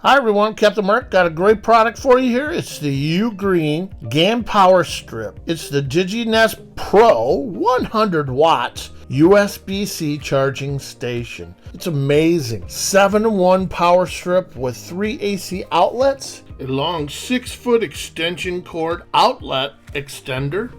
Hi everyone, Captain Mark got a great product for you here. It's the UGREEN GAN Power Strip. It's the DigiNest Pro 100 watts USB-C charging station. It's amazing. 7-in-1 power strip with 3 AC outlets, a long 6-foot extension cord outlet extender.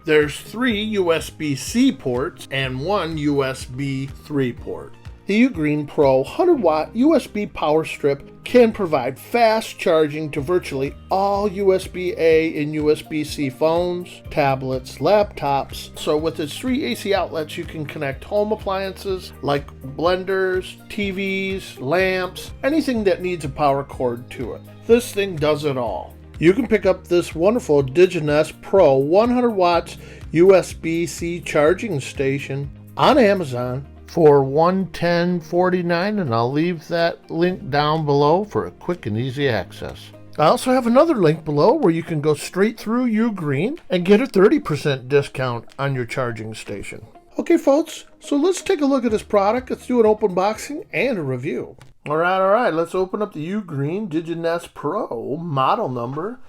There's 3 USB-C ports and 1 USB 3 port. The UGREEN Pro 100-watt USB power strip can provide fast charging to virtually all USB-A and USB-C phones, tablets, laptops. So with its 3 AC outlets, you can connect home appliances like blenders, TVs, lamps, anything that needs a power cord to it. This thing does it all. You can pick up this wonderful DigiNest Pro 100 watts USB-C charging station on Amazon for $110.49, and I'll leave that link down below for a quick and easy access. I also have another link below where you can go straight through UGREEN and get a 30% discount on your charging station. Okay folks, so let's take a look at this product. Let's do an open boxing and a review. Alright, let's open up the UGREEN DigiNest Pro model number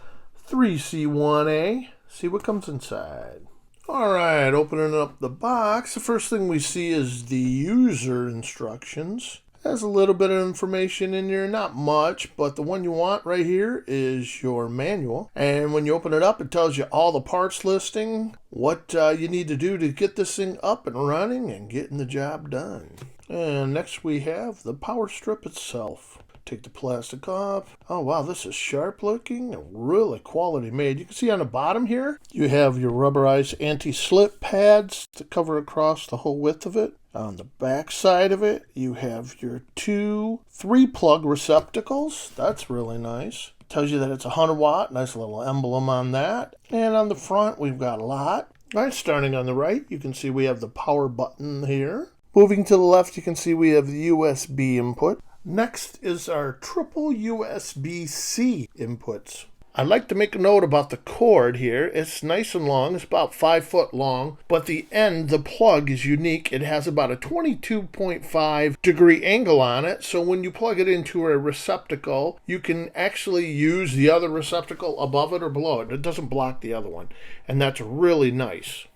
3C1A. See what comes inside. Alright, opening up the box, the first thing we see is the user instructions. Has a little bit of information in there, not much, but the one you want right here is your manual. And when you open it up, it tells you all the parts listing, what you need to do to get this thing up and running and getting the job done. And next we have the power strip itself. Take the plastic off. Oh wow, this is sharp looking and really quality made. You can see on the bottom here, you have your rubberized anti-slip pads to cover across the whole width of it. On the back side of it, you have your 2 3-plug receptacles. That's really nice. Tells you that it's 100 watt. Nice little emblem on that. And on the front, we've got a lot. All right, starting on the right, you can see we have the power button here. Moving to the left, you can see we have the USB input. Next is our triple USB-C inputs. I'd like to make a note about the cord here. It's nice and long. It's about 5 foot long, but the end, the plug, is unique. It has about a 22.5 degree angle on it, so when you plug it into a receptacle, you can actually use the other receptacle above it or below it. It doesn't block the other one, and that's really nice.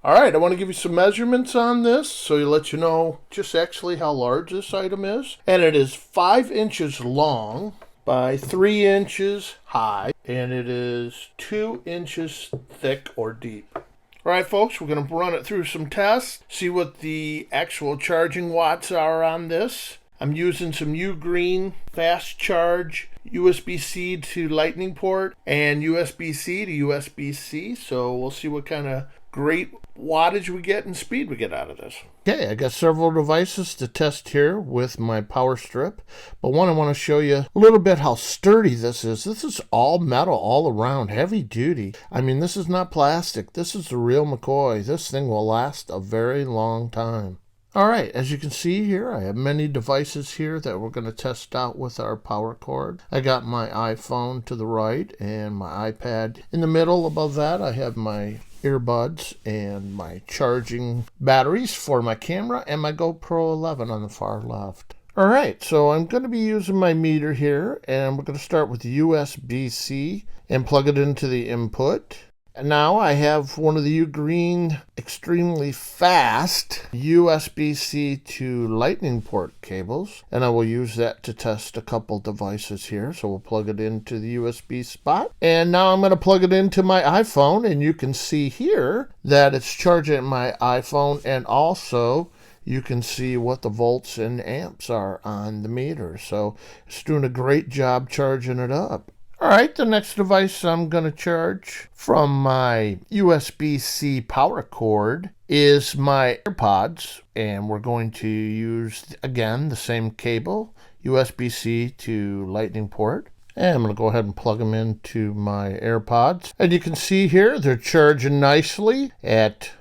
Alright, I want to give you some measurements on this so you let you know just actually how large this item is. And it is 5 inches long by 3 inches high, and it is 2 inches thick or deep. Alright folks, we're going to run it through some tests, see what the actual charging watts are on this. I'm using some UGREEN fast charge USB-C to Lightning port and USB-C to USB-C, so we'll see what kind of great wattage we get and speed we get out of this. Okay, I got several devices to test here with my power strip, but one I want to show you a little bit how sturdy this is. This is all metal all around, heavy duty. I mean, this is not plastic. This is the real McCoy. This thing will last a very long time. Alright, as you can see here, I have many devices here that we're going to test out with our power cord. I got my iPhone to the right and my iPad in the middle. Above that, I have my earbuds and my charging batteries for my camera and my GoPro 11 on the far left. Alright, so I'm going to be using my meter here, and we're going to start with the USB-C and plug it into the input. And now I have one of the UGREEN extremely fast USB-C to Lightning port cables, and I will use that to test a couple devices here. So we'll plug it into the USB spot, and now I'm going to plug it into my iPhone, and you can see here that it's charging my iPhone, and also you can see what the volts and amps are on the meter. So it's doing a great job charging it up. Alright, the next device I'm going to charge from my USB-C power cord is my AirPods, and we're going to use, again, the same cable, USB-C to Lightning port. And I'm going to go ahead and plug them into my AirPods. And you can see here they're charging nicely at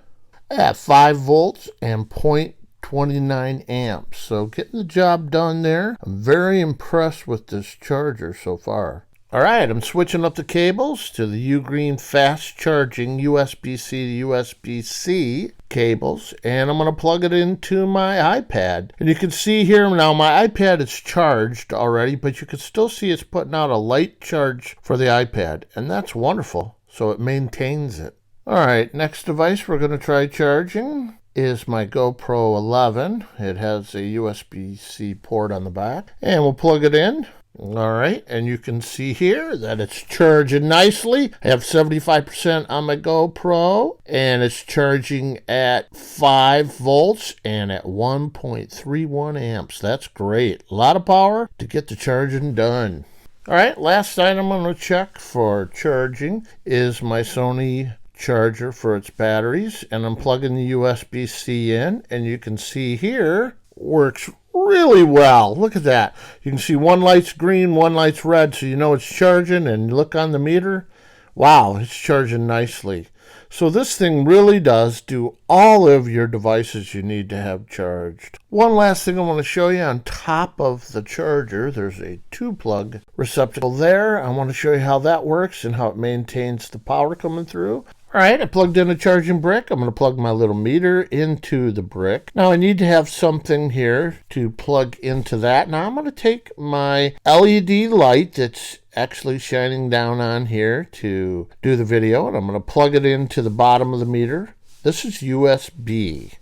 5 volts and 0.29 amps. So getting the job done there. I'm very impressed with this charger so far. Alright, I'm switching up the cables to the UGREEN fast charging USB-C to USB-C. cables, and I'm going to plug it into my iPad. And you can see here now my iPad is charged already, but you can still see it's putting out a light charge for the iPad, and that's wonderful. So it maintains it. All right, next device we're going to try charging is my GoPro 11. It has a USB-C port on the back, and we'll plug it in. All right, and you can see here that it's charging nicely. I have 75% on my GoPro, and it's charging at 5 volts and at 1.31 amps. That's great. A lot of power to get the charging done. All right, last item I'm going to check for charging is my Sony charger for its batteries, and I'm plugging the USB-C in, and you can see here works really well. Look at that. You can see one light's green, one light's red, so you know it's charging, and look on the meter. Wow, it's charging nicely. So this thing really does do all of your devices you need to have charged. One last thing I want to show you on top of the charger, there's a 2-plug receptacle there. I want to show you how that works and how it maintains the power coming through. All right, I plugged in a charging brick. I'm going to plug my little meter into the brick. Now I need to have something here to plug into that. Now I'm going to take my LED light that's actually shining down on here to do the video, and I'm going to plug it into the bottom of the meter. This is USB.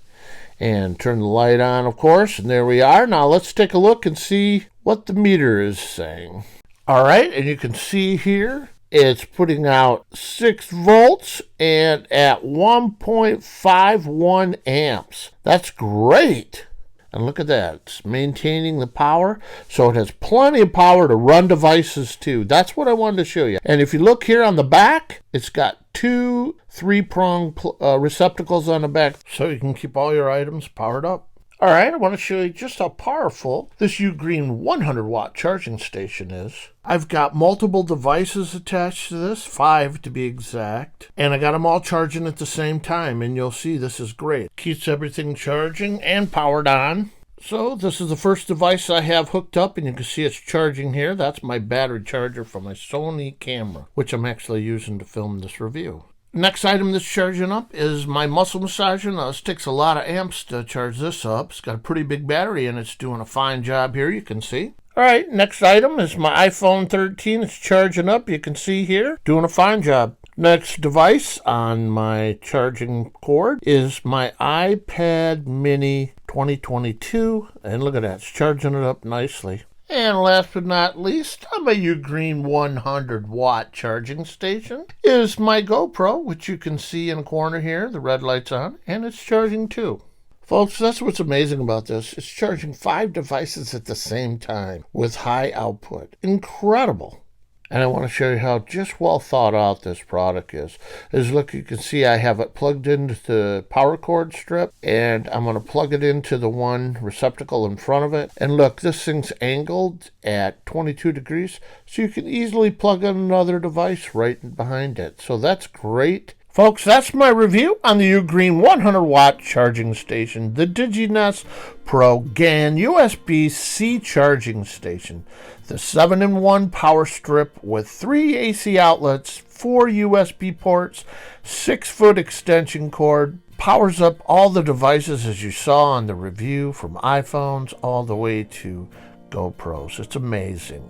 And turn the light on, of course, and there we are. Now let's take a look and see what the meter is saying. All right, and you can see here it's putting out 6 volts and at 1.51 amps. That's great. And look at that. It's maintaining the power, so it has plenty of power to run devices too. That's what I wanted to show you. And if you look here on the back, it's got 2 3-prong receptacles on the back, so you can keep all your items powered up. All right, I want to show you just how powerful this UGREEN 100-watt charging station is. I've got multiple devices attached to this, 5 to be exact, and I got them all charging at the same time, and you'll see this is great. Keeps everything charging and powered on. So this is the first device I have hooked up, and you can see it's charging here. That's my battery charger for my Sony camera, which I'm actually using to film this review. Next item that's charging up is my muscle massager. Now this takes a lot of amps to charge this up. It's got a pretty big battery and it's doing a fine job here, you can see. All right, next item is my iPhone 13. It's charging up, you can see here, doing a fine job. Next device on my charging cord is my iPad mini 2022. And look at that, it's charging it up nicely. And last but not least, on my UGREEN 100-watt charging station is my GoPro, which you can see in the corner here. The red light's on, and it's charging too. Folks, that's what's amazing about this. It's charging 5 devices at the same time with high output. Incredible. And I want to show you how just well thought out this product is. Look, you can see I have it plugged into the power cord strip, and I'm going to plug it into the one receptacle in front of it. And look, this thing's angled at 22 degrees, so you can easily plug in another device right behind it. So that's great. Folks, that's my review on the UGREEN 100-watt charging station, the DigiNest Pro GAN USB-C charging station. The 7-in-1 power strip with 3 AC outlets, 4 USB ports, 6-foot extension cord, powers up all the devices as you saw on the review, from iPhones all the way to GoPros. It's amazing.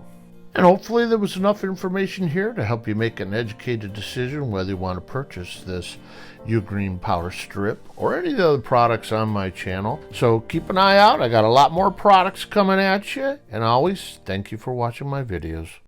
And hopefully there was enough information here to help you make an educated decision whether you want to purchase this UGREEN power strip or any of the other products on my channel. So keep an eye out. I got a lot more products coming at you. And always, thank you for watching my videos.